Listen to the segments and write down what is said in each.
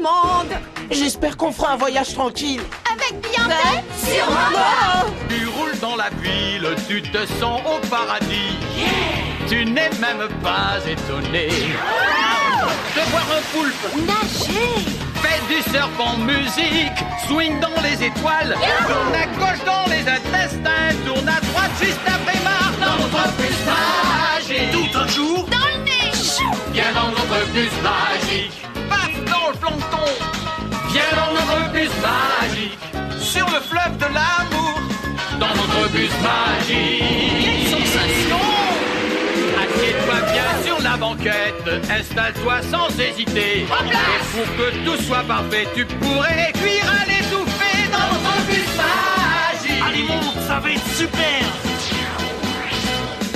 le monde. J'espère qu'on fera un voyage tranquille. Avec Beyoncé, sûrement. Tu roules dans la ville, tu te sens au paradis. Tu n'es même pas étonné de voir un poulpe Nager. fait du surf en musique, swing dans les étoiles, tourne à gauche dans les intestins, tourne à droite juste après Mars dans notre bus magique. Tout un jour Dans le nez. viens dans notre bus magique. Paf dans le plancton, viens dans notre bus magique. Sur le fleuve de l'amour, dans notre bus magique. Quelle sensation! Assieds-toi bien sur la banquette, installe-toi sans hésiter. Et pour que tout soit parfait, tu pourrais cuire à l'étouffer dans notre bus magique. Allez, monte, ça va être super.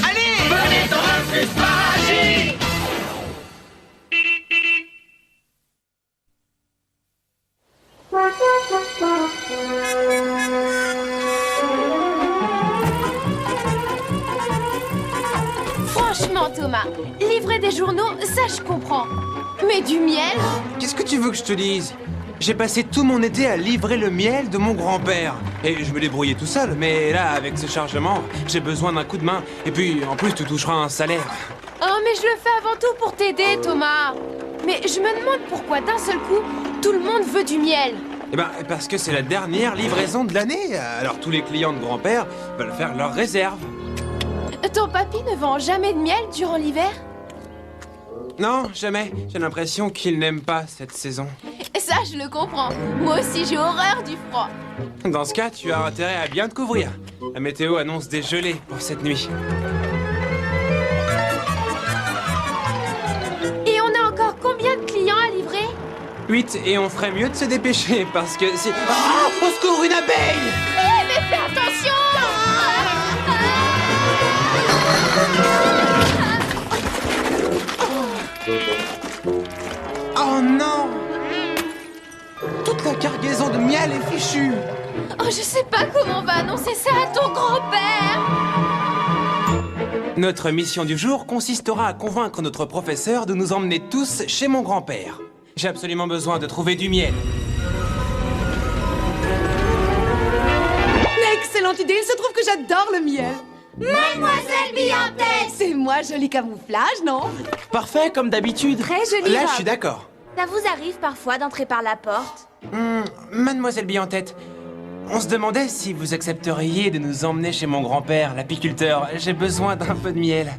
Allez, venez dans le bus magique. Franchement, Thomas, livrer des journaux, ça je comprends. Mais du miel? Qu'est-ce que tu veux que je te dise? J'ai passé tout mon été à livrer le miel de mon grand-père. Et je me débrouillais tout seul, mais là, avec ce chargement, j'ai besoin d'un coup de main. Et puis, en plus, tu toucheras un salaire. Oh, mais je le fais avant tout pour t'aider, Thomas. Mais je me demande pourquoi d'un seul coup, tout le monde veut du miel. Eh ben, parce que c'est la dernière livraison de l'année. Alors, tous les clients de grand-père veulent faire leur réserve. Ton papy ne vend jamais de miel durant l'hiver? Non, jamais. J'ai l'impression qu'il n'aime pas cette saison. Ça, je le comprends. Moi aussi, j'ai horreur du froid. Dans ce cas, tu as intérêt à bien te couvrir. La météo annonce des gelées pour cette nuit. Et on a encore combien de clients à livrer? 8, et on ferait mieux de se dépêcher, parce que si... Oh, au secours, une abeille! Eh, mais fais attention! Oh non! Toute la cargaison de miel est fichue! Oh, je sais pas comment on va annoncer ça à ton grand-père! Notre mission du jour consistera à convaincre notre professeur de nous emmener tous chez mon grand-père. J'ai absolument besoin de trouver du miel. Excellente idée, il se trouve que j'adore le miel. Mademoiselle Beyoncé! C'est moi, joli camouflage, non? Parfait, comme d'habitude. Très jolie Là, robe. je suis d'accord. Ça vous arrive parfois d'entrer par la porte? Mademoiselle Bientête, on se demandait si vous accepteriez de nous emmener chez mon grand-père, l'apiculteur. J'ai besoin d'un peu de miel.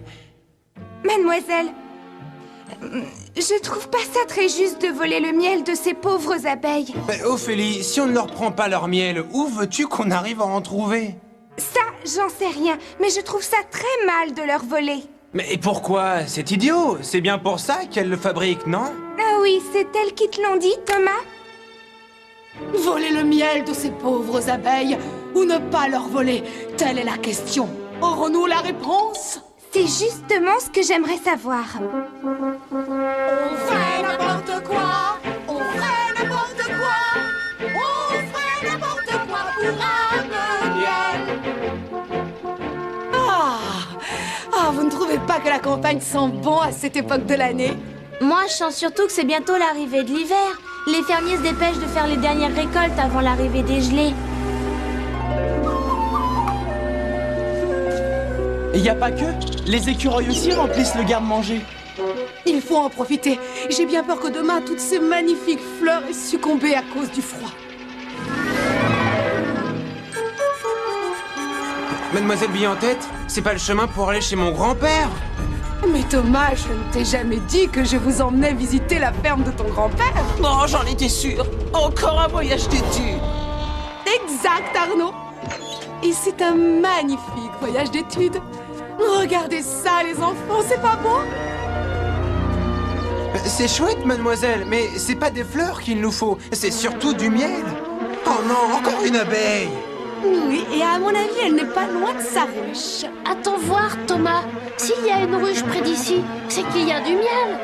Mademoiselle, je trouve pas ça très juste de voler le miel de ces pauvres abeilles. Mais Ophélie, si on ne leur prend pas leur miel, où veux-tu qu'on arrive à en trouver? Ça, j'en sais rien, mais je trouve ça très mal de leur voler. Mais pourquoi? C'est idiot. C'est bien pour ça qu'elle le fabrique, non? Ah oui, c'est elles qui te l'ont dit, Thomas? Voler le miel de ces pauvres abeilles ou ne pas leur voler, telle est la question. Aurons-nous la réponse? C'est justement ce que j'aimerais savoir. On fait n'importe quoi, on fait n'importe quoi, on fait n'importe quoi pour un peu de miel. Ah, vous ne trouvez pas que la campagne sent bon à cette époque de l'année? Moi, je sens surtout que c'est bientôt l'arrivée de l'hiver. Les fermiers se dépêchent de faire les dernières récoltes avant l'arrivée des gelées. Et y a pas que. Les écureuils aussi remplissent le garde-manger. Il faut en profiter. J'ai bien peur que demain, toutes ces magnifiques fleurs aient succombé à cause du froid. Mademoiselle Bientête, c'est pas le chemin pour aller chez mon grand-père? Mais Thomas, je ne t'ai jamais dit que je vous emmenais visiter la ferme de ton grand-père. Non, j'en étais sûr. Encore un voyage d'études. Exact, Arnaud. Et c'est un magnifique voyage d'études. Regardez ça, les enfants, c'est pas beau? C'est chouette, mademoiselle, mais c'est pas des fleurs qu'il nous faut, c'est surtout du miel. Oh non, encore une abeille! Oui, et à mon avis, elle n'est pas loin de sa ruche. Attends voir, Thomas. S'il y a une ruche près d'ici, c'est qu'il y a du miel.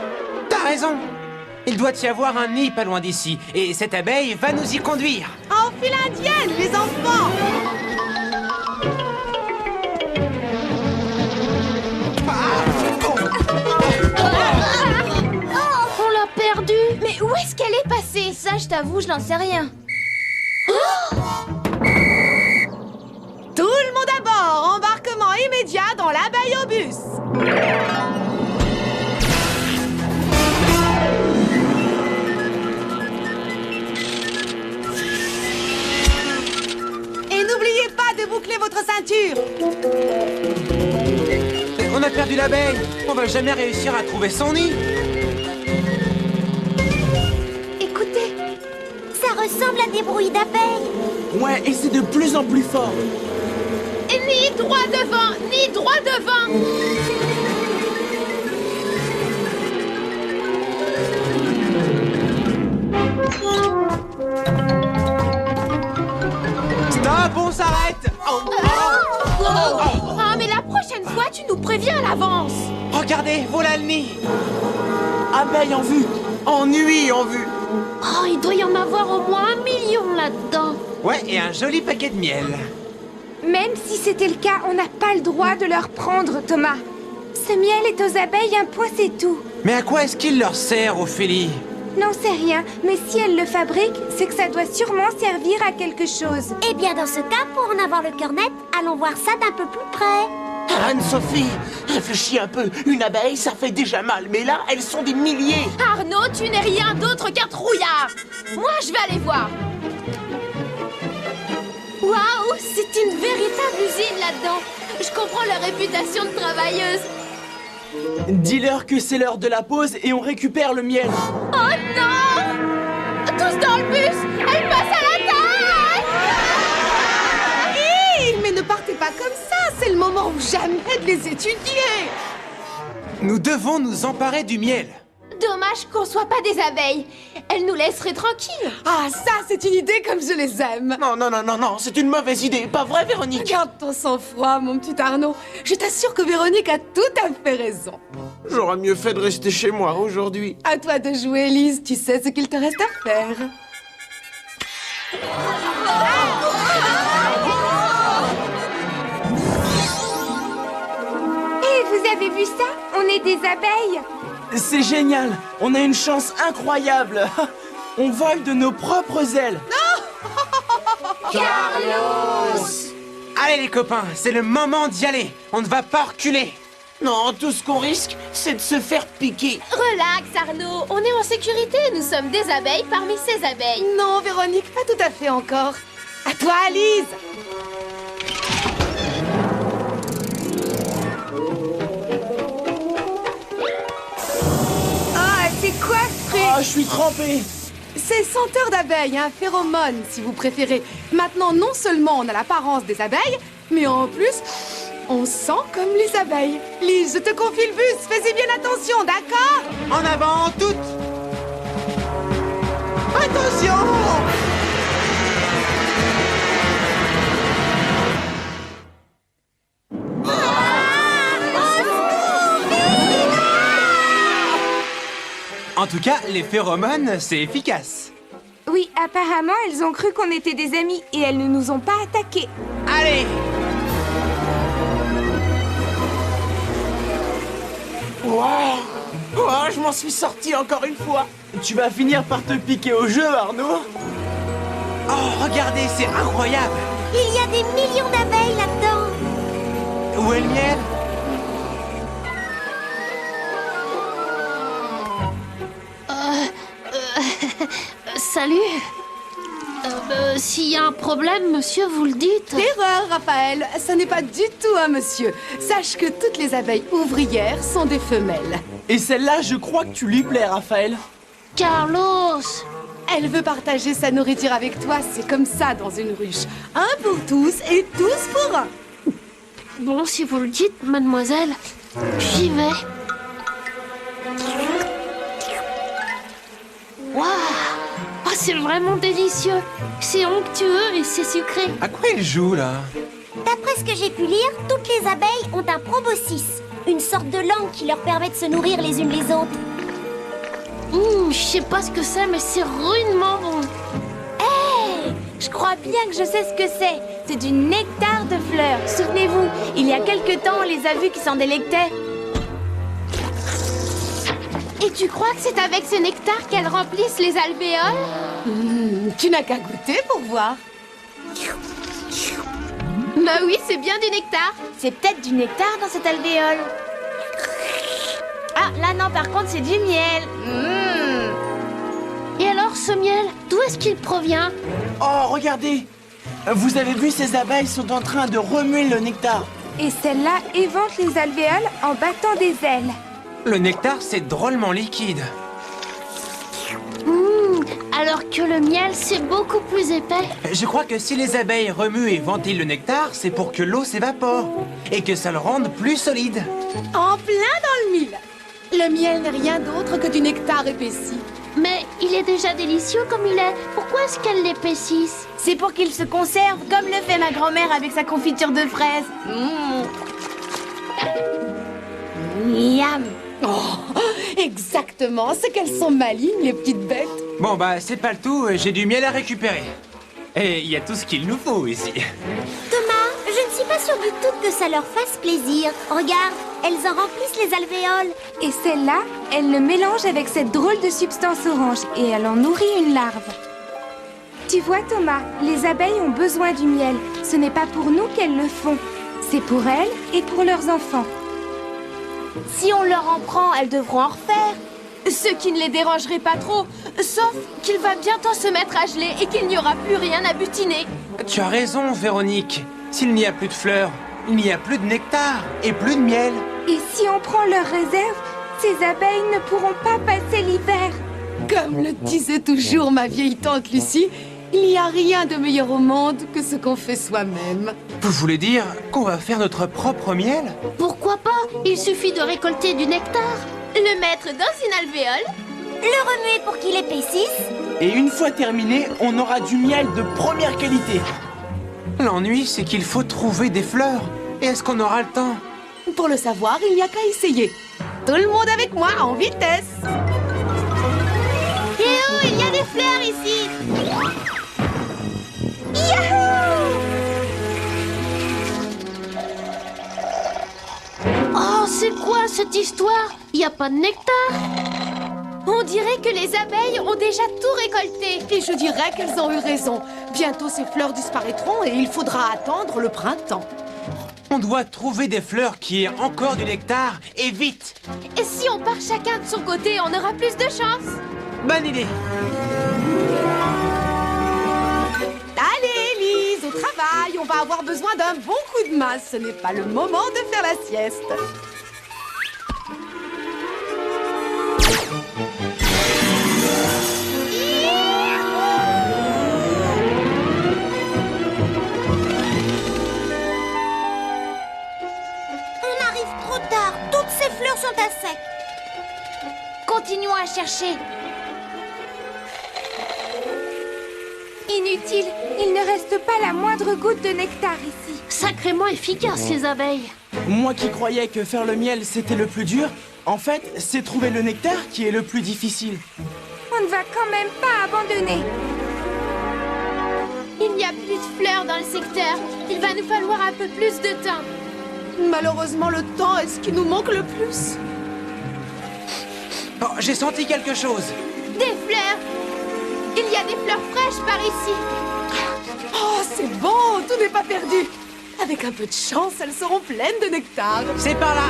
T'as raison! Il doit y avoir un nid pas loin d'ici, et cette abeille va nous y conduire. En file indienne, les enfants! On l'a perdue. Mais où est-ce qu'elle est passée? t'avoue, je n'en sais rien. Tout le monde à bord, embarquement immédiat dans l'abeille au bus. Et n'oubliez pas de boucler votre ceinture. On a perdu l'abeille. On va jamais réussir à trouver son nid. Écoutez, ça ressemble à des bruits d'abeilles. Ouais, et c'est de plus en plus fort. Ni droit devant, ni droit devant. Stop, on s'arrête. Ah, mais la prochaine fois, tu nous préviens à l'avance. Regardez, voilà le nid. Abeille en vue. Ennui en vue. Oh, il doit y en avoir au moins 1 million là-dedans. Ouais, et un joli paquet de miel. Même si c'était le cas, on n'a pas le droit de leur prendre, Thomas. Ce miel est aux abeilles, un point c'est tout. Mais à quoi est-ce qu'il leur sert, Ophélie? N'en sais rien, mais si elles le fabriquent, c'est que ça doit sûrement servir à quelque chose. Eh bien, dans ce cas, pour en avoir le cœur net, allons voir ça d'un peu plus près. Anne-Sophie, réfléchis un peu. Une abeille, ça fait déjà mal, mais là, elles sont des milliers. Arnaud, tu n'es rien d'autre qu'un trouillard. Moi, je vais aller voir. Waouh, c'est une véritable usine là-dedans. Je comprends leur réputation de travailleuse. Dis-leur que c'est l'heure de la pause et on récupère le miel. Oh non! Tous dans le bus! Elle passe à l'attaque! Hi, mais ne partez pas comme ça, c'est le moment ou jamais de les étudier. Nous devons nous emparer du miel. Dommage qu'on soit pas des abeilles. Elles nous laisseraient tranquilles. Ah, ça, c'est une idée comme je les aime. Non, c'est une mauvaise idée, pas vrai, Véronique? Garde ton sang-froid, mon petit Arnaud. Je t'assure que Véronique a tout à fait raison. J'aurais mieux fait de rester chez moi aujourd'hui. À toi de jouer, Lise, tu sais ce qu'il te reste à faire. Et vous avez vu ça? On est des abeilles. C'est génial, on a une chance incroyable. On vole de nos propres ailes. Allez les copains, c'est le moment d'y aller. On ne va pas reculer. Non, tout ce qu'on risque, c'est de se faire piquer. Relax, Arnaud. On est en sécurité. Nous sommes des abeilles parmi ces abeilles. Non, Véronique, pas tout à fait encore. À toi, Lise. Ah, c'est quoi ce truc? Ah, je suis trempé. C'est senteur d'abeille, un phéromone, si vous préférez. Maintenant, non seulement on a l'apparence des abeilles, mais en plus, on sent comme les abeilles. Lise, je te confie le bus, fais-y bien attention, d'accord? En avant, toutes. Attention! En tout cas, les phéromones, c'est efficace. Oui, apparemment, elles ont cru qu'on était des amis et elles ne nous ont pas attaqués. Allez! Oh, je m'en suis sorti encore une fois. Tu vas finir par te piquer au jeu, Arnaud. Oh, regardez, c'est incroyable. Il y a des millions d'abeilles là-dedans. Où est le miel? Salut. S'il y a un problème, monsieur, vous le dites. Erreur, Raphaël, ce n'est pas du tout un monsieur. Sache que toutes les abeilles ouvrières sont des femelles. Et celle-là, je crois que tu lui plais, Raphaël. Carlos. Elle veut partager sa nourriture avec toi, c'est comme ça dans une ruche. Un pour tous et tous pour un. Bon, si vous le dites, mademoiselle, j'y vais. Waouh! Oh, c'est vraiment délicieux. C'est onctueux et c'est sucré. À quoi il joue, là? D'après ce que j'ai pu lire, toutes les abeilles ont un proboscis, une sorte de langue qui leur permet de se nourrir les unes les autres. Je sais pas ce que c'est, mais c'est rudement bon. Hey, je crois bien que je sais ce que c'est. C'est du nectar de fleurs. Souvenez-vous, il y a quelque temps, on les a vus qui s'en délectaient. Et tu crois que c'est avec ce nectar qu'elles remplissent les alvéoles? Tu n'as qu'à goûter pour voir. Bah oui, c'est bien du nectar. C'est peut-être du nectar dans cette alvéole. Ah, là non, par contre, c'est du miel. Et alors, ce miel, d'où est-ce qu'il provient? Oh, regardez! Vous avez vu, ces abeilles sont en train de remuer le nectar. Et celle-là évente les alvéoles en battant des ailes. Le nectar, c'est drôlement liquide. Alors que le miel, c'est beaucoup plus épais. Je crois que si les abeilles remuent et ventilent le nectar, c'est pour que l'eau s'évapore et que ça le rende plus solide. En plein dans le mille. Le miel n'est rien d'autre que du nectar épaissi. Mais il est déjà délicieux comme il est. Pourquoi est-ce qu'elles l'épaississent? C'est pour qu'il se conserve, comme le fait ma grand-mère avec sa confiture de fraises. Miam. Oh, exactement, c'est qu'elles sont malignes, les petites bêtes. Bon, bah, c'est pas le tout, j'ai du miel à récupérer. Et il y a tout ce qu'il nous faut ici. Thomas, je ne suis pas sûre du tout que ça leur fasse plaisir. Regarde, elles en remplissent les alvéoles. Et celle-là, elle le mélange avec cette drôle de substance orange et elle en nourrit une larve. Tu vois, Thomas, les abeilles ont besoin du miel. Ce n'est pas pour nous qu'elles le font. C'est pour elles et pour leurs enfants. Si on leur en prend, elles devront en refaire. Ce qui ne les dérangerait pas trop, sauf qu'il va bientôt se mettre à geler et qu'il n'y aura plus rien à butiner. Tu as raison, Véronique. S'il n'y a plus de fleurs, il n'y a plus de nectar et plus de miel. Et si on prend leurs réserves, ces abeilles ne pourront pas passer l'hiver. Comme le disait toujours ma vieille tante Lucie, il n'y a rien de meilleur au monde que ce qu'on fait soi-même. Vous voulez dire qu'on va faire notre propre miel? Pourquoi pas? Il suffit de récolter du nectar. Le mettre dans une alvéole, Le remuer pour qu'il épaississe. Et une fois terminé, on aura du miel de première qualité. L'ennui, c'est qu'il faut trouver des fleurs. Et est-ce qu'on aura le temps? Pour le savoir, il n'y a qu'à essayer. Tout le monde avec moi, en vitesse. Eh oh, il y a des fleurs ici. Oh, c'est quoi cette histoire? Il n'y a pas de nectar. on dirait que les abeilles ont déjà tout récolté. Et je dirais qu'elles ont eu raison. Bientôt ces fleurs disparaîtront et il faudra attendre le printemps. On doit trouver des fleurs qui aient encore du nectar, et vite! Et si on part chacun de son côté, on aura plus de chance. Bonne idée! Allez, Elise, au travail. On va avoir besoin d'un bon coup de main. Ce n'est pas le moment de faire la sieste. On arrive trop tard. Toutes ces fleurs sont à sec. Continuons à chercher. Inutile, il ne reste pas la moindre goutte de nectar ici. Sacrément efficaces, ces abeilles. Moi qui croyais que faire le miel c'était le plus dur, en fait c'est trouver le nectar qui est le plus difficile. On ne va quand même pas abandonner. Il n'y a plus de fleurs dans le secteur. Il va nous falloir un peu plus de temps. Malheureusement, le temps est ce qui nous manque le plus. Oh, j'ai senti quelque chose! Des fleurs. Il y a des fleurs fraîches par ici. Oh, c'est bon, tout n'est pas perdu. Avec un peu de chance, elles seront pleines de nectar. C'est par là!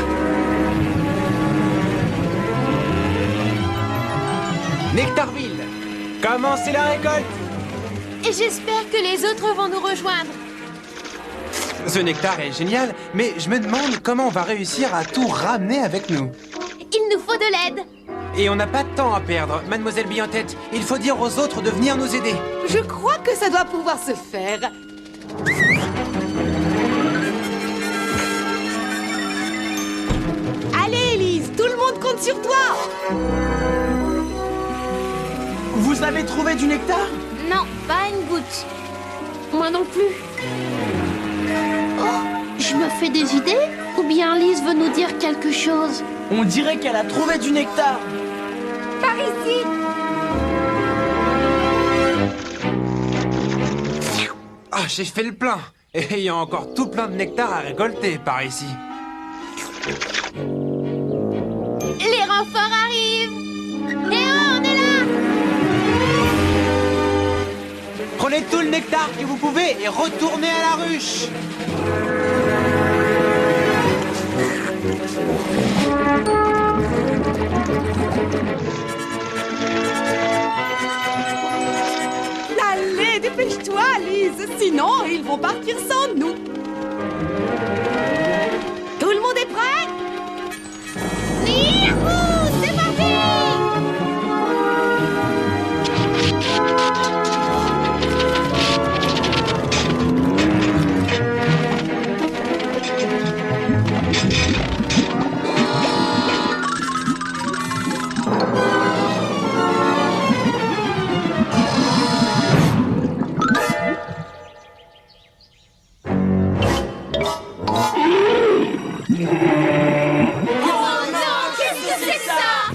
Nectarville! Commencez la récolte! Et j'espère que les autres vont nous rejoindre. Ce nectar est génial, mais je me demande comment on va réussir à tout ramener avec nous. Il nous faut de l'aide. Et on n'a pas de temps à perdre, Mademoiselle Bille-en-Tête. Il faut dire aux autres de venir nous aider. Je crois que ça doit pouvoir se faire. Allez, Elise, tout le monde compte sur toi. Vous avez trouvé du nectar? Non, pas une goutte. Moi non plus. Oh, je me fais des idées? Ou bien Lise veut nous dire quelque chose? On dirait qu'elle a trouvé du nectar. Par ici. Ah, j'ai fait le plein. Et il y a encore tout plein de nectar à récolter par ici. Les renforts arrivent. tout le nectar que vous pouvez et retournez à la ruche. Allez, dépêche-toi, Lise. Sinon, ils vont partir sans nous. Tout le monde est prêt? Youhou, c'est parti!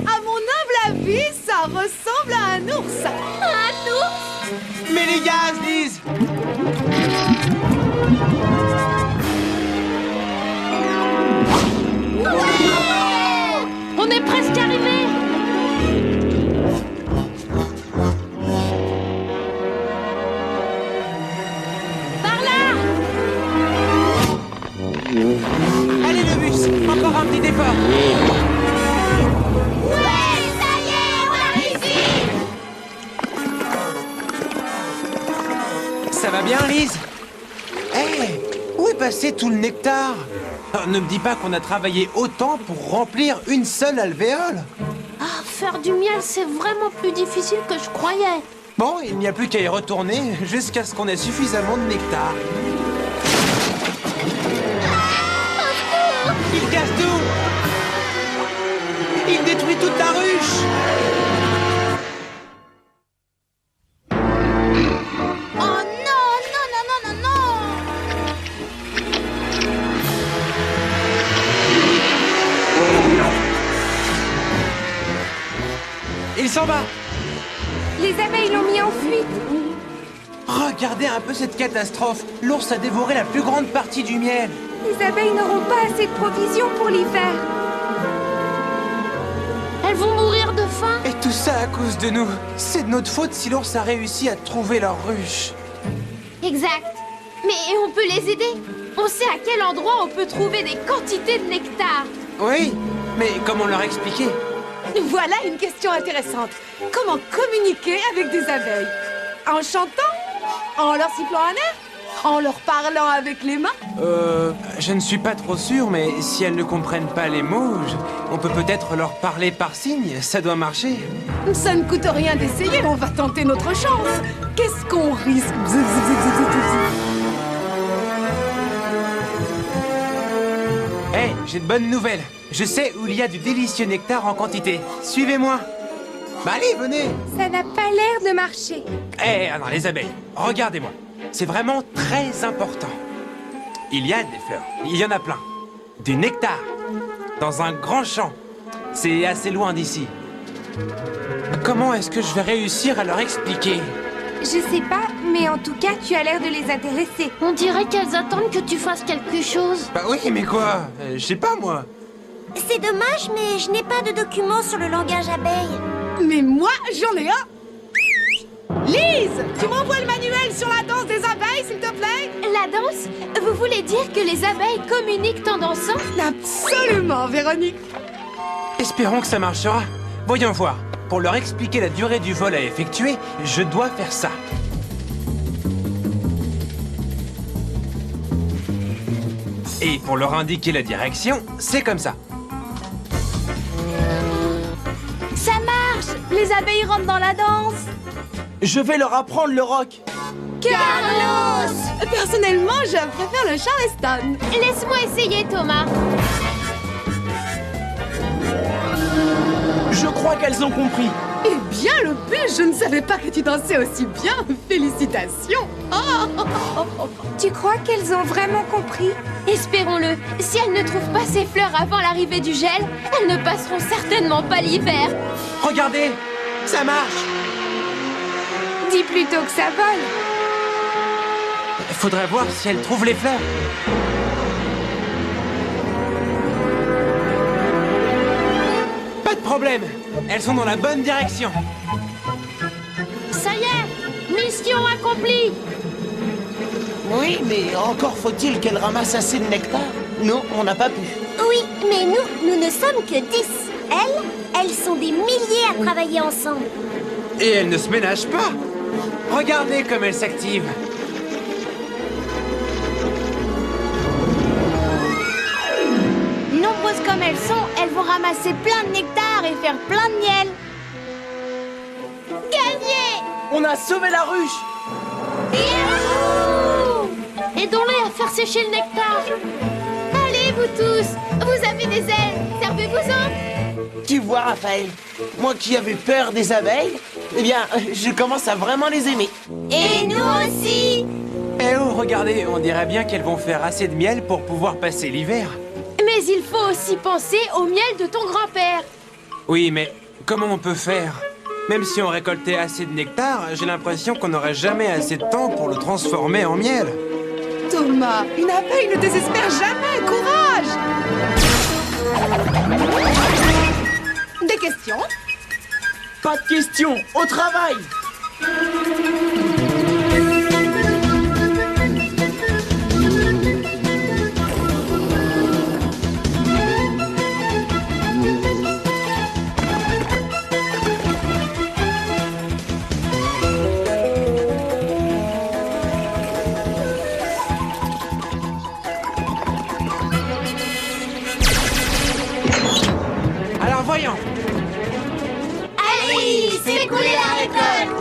À mon humble avis, ça ressemble à un ours. Un ours? Mais les gaz, Lise! On est presque arrivé. Par là. Allez le bus, encore un petit effort. Ouais, ça y est, on a réussi! Ça va bien, Lise? Hé, où est passé tout le nectar? Ne me dis pas qu'on a travaillé autant pour remplir une seule alvéole. Ah, faire du miel, c'est vraiment plus difficile que je croyais. Bon, il n'y a plus qu'à y retourner jusqu'à ce qu'on ait suffisamment de nectar. Il casse tout! Il détruit toute la ruche! Oh non, non, non, non, non, non! Il s'en va! Les abeilles l'ont mis en fuite. Regardez un peu cette catastrophe! L'ours a dévoré la plus grande partie du miel! Les abeilles n'auront pas assez de provisions pour l'hiver. Elles vont mourir de faim. Et tout ça à cause de nous! C'est de notre faute si l'ours a réussi à trouver leur ruche! Exact. Mais on peut les aider. On sait à quel endroit on peut trouver des quantités de nectar. Oui, mais comment leur expliquer? Voilà une question intéressante. Comment communiquer avec des abeilles? En chantant? En leur sifflant un air? En leur parlant avec les mains? Je ne suis pas trop sûr, mais si elles ne comprennent pas les mots, on peut peut-être leur parler par signe, ça doit marcher. Ça ne coûte rien d'essayer, on va tenter notre chance. Qu'est-ce qu'on risque? Hé, j'ai de bonnes nouvelles. Je sais où il y a du délicieux nectar en quantité. Suivez-moi. Bah allez, venez. Ça n'a pas l'air de marcher. Eh, non, les abeilles, regardez-moi. C'est vraiment très important. Il y a des fleurs, il y en a plein. Du nectar, dans un grand champ. C'est assez loin d'ici. Comment est-ce que je vais réussir à leur expliquer? Je sais pas, mais en tout cas, tu as l'air de les intéresser. On dirait qu'elles attendent que tu fasses quelque chose. Bah oui, mais quoi? Je sais pas, moi. C'est dommage, mais je n'ai pas de document sur le langage abeille. Mais moi, j'en ai un. Lise, tu m'envoies le manuel sur la danse des abeilles, s'il te plaît? La danse? Vous voulez dire que les abeilles communiquent en dansant? Absolument, Véronique. Espérons que ça marchera. Voyons voir. Pour leur expliquer la durée du vol à effectuer, je dois faire ça. Et pour leur indiquer la direction, c'est comme ça. Ça marche! Les abeilles rentrent dans la danse! Je vais leur apprendre le rock. Carlos! Personnellement, je préfère le Charleston. Laisse-moi essayer, Thomas. Je crois qu'elles ont compris. Eh bien, le bus, je ne savais pas que tu dansais aussi bien. Félicitations. Tu crois qu'elles ont vraiment compris? Espérons-le. Si elles ne trouvent pas ces fleurs avant l'arrivée du gel, elles ne passeront certainement pas l'hiver. Regardez, ça marche. Dis plutôt que ça vole. Faudrait voir si elles trouvent les fleurs. Pas de problème, elles sont dans la bonne direction. Ça y est, mission accomplie. Oui, mais encore faut-il qu'elle ramasse assez de nectar. Nous, on n'a pas pu. Oui, mais nous ne sommes que 10. Elles sont des milliers à travailler ensemble. Et elle ne se ménage pas. Regardez comme elle s'active. Nombreuses comme elles sont, elles vont ramasser plein de nectar et faire plein de miel. Gagné! On a sauvé la ruche! Youhou! Aidons-les à faire sécher le nectar. Allez, vous tous, vous avez des ailes, servez-vous-en. Tu vois, Raphaël, moi qui avais peur des abeilles, eh bien, je commence à vraiment les aimer. Et nous aussi. Eh oh, regardez, on dirait bien qu'elles vont faire assez de miel pour pouvoir passer l'hiver. Mais il faut aussi penser au miel de ton grand-père. Oui, mais comment on peut faire? Même si on récoltait assez de nectar, j'ai l'impression qu'on n'aurait jamais assez de temps pour le transformer en miel. Thomas, une abeille ne désespère jamais. Courage! Des questions? Pas de question, au travail! Alors voyons. Allez, c'est couler la récolte.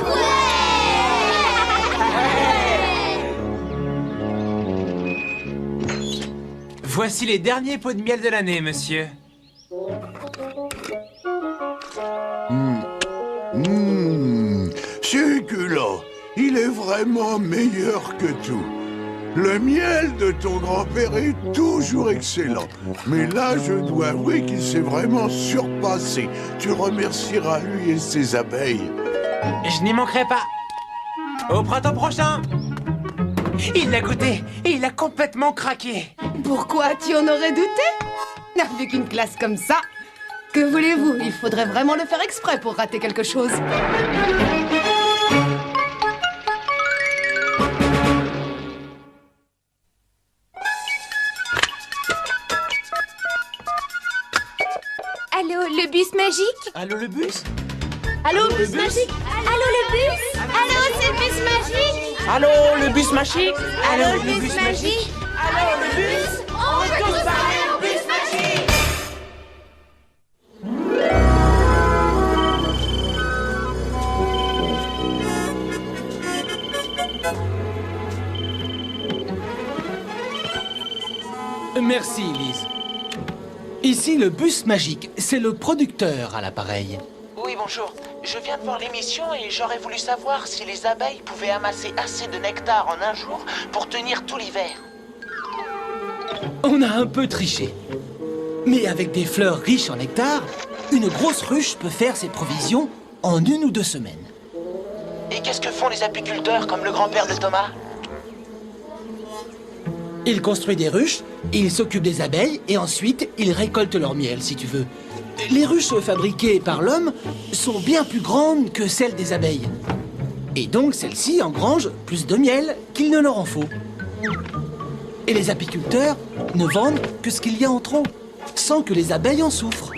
Voici les derniers pots de miel de l'année, monsieur. Succulent, il est vraiment meilleur que tout. Le miel de ton grand-père est toujours excellent. Mais là, je dois avouer qu'il s'est vraiment surpassé. Tu remercieras lui et ses abeilles. Je n'y manquerai pas. Au printemps prochain. Il l'a goûté et il a complètement craqué. Pourquoi tu en aurais douté? Avec une classe comme ça, que voulez-vous? Il faudrait vraiment le faire exprès pour rater quelque chose. Allô, le bus magique? Allô, le bus? Allô, bus magique? Allô, le bus? Allô, c'est le bus magique? Allô, le bus magique? Allô, le bus magique? Allô, le bus? On veut tous parler au bus magique! Merci, Lise. Ici, le bus magique. C'est le producteur à l'appareil. Oui, bonjour. Je viens de voir l'émission et j'aurais voulu savoir si les abeilles pouvaient amasser assez de nectar en un jour pour tenir tout l'hiver. On a un peu triché. Mais avec des fleurs riches en nectar, une grosse ruche peut faire ses provisions en 1 ou 2 semaines. Et qu'est-ce que font les apiculteurs comme le grand-père de Thomas? Il construit des ruches, il s'occupe des abeilles et ensuite il récolte leur miel, si tu veux. Les ruches fabriquées par l'homme sont bien plus grandes que celles des abeilles. Et donc celles-ci engrangent plus de miel qu'il ne leur en faut. Et les apiculteurs ne vendent que ce qu'il y a en trop, sans que les abeilles en souffrent.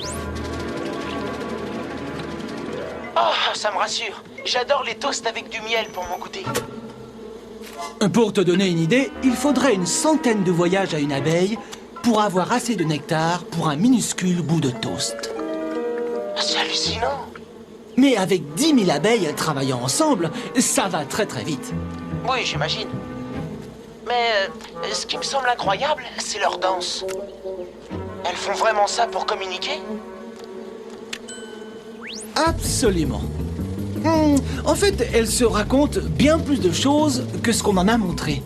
Oh, ça me rassure. J'adore les toasts avec du miel pour mon goûter. Pour te donner une idée, il faudrait une centaine de voyages à une abeille pour avoir assez de nectar pour un minuscule bout de toast. C'est hallucinant. Mais avec 10 000 abeilles travaillant ensemble, ça va très très vite. Oui, j'imagine. Mais ce qui me semble incroyable, c'est leur danse. Elles font vraiment ça pour communiquer? Absolument. En fait, elles se racontent bien plus de choses que ce qu'on en a montré.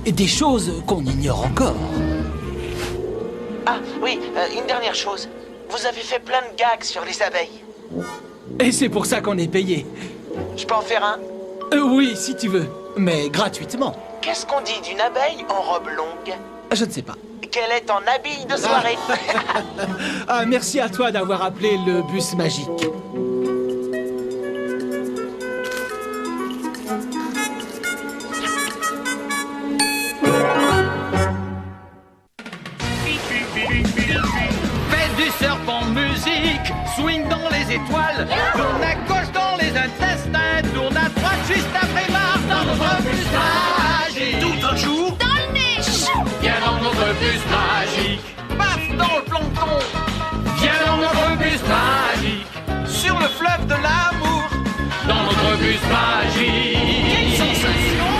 Et des choses qu'on ignore encore. Ah, oui, une dernière chose. Vous avez fait plein de gags sur les abeilles. Et c'est pour ça qu'on est payé. Je peux en faire un? Oui, si tu veux, mais gratuitement. Qu'est-ce qu'on dit d'une abeille en robe longue? Je ne sais pas. Qu'elle est en habit de soirée. Ah, merci à toi d'avoir appelé le bus magique. magique. Swing dans les étoiles, tourne à gauche dans les intestins, tourne à droite juste après Mars dans notre bus magique. Tout un jour, Dans le nez. viens dans notre bus magique. Paf dans le plancton, viens dans notre bus magique. Sur le fleuve de l'amour, dans notre bus magique. Quelle sensation!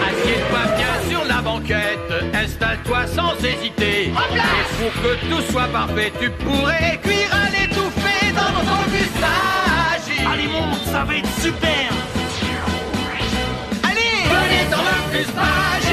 Assieds-toi bien sur la banquette, installe-toi sans hésiter. Et pour que tout soit parfait, tu pourrais cuire à l'étouffée dans notre bus magique. Allez, monte, ça va être super. Allez, venez dans le bus magique.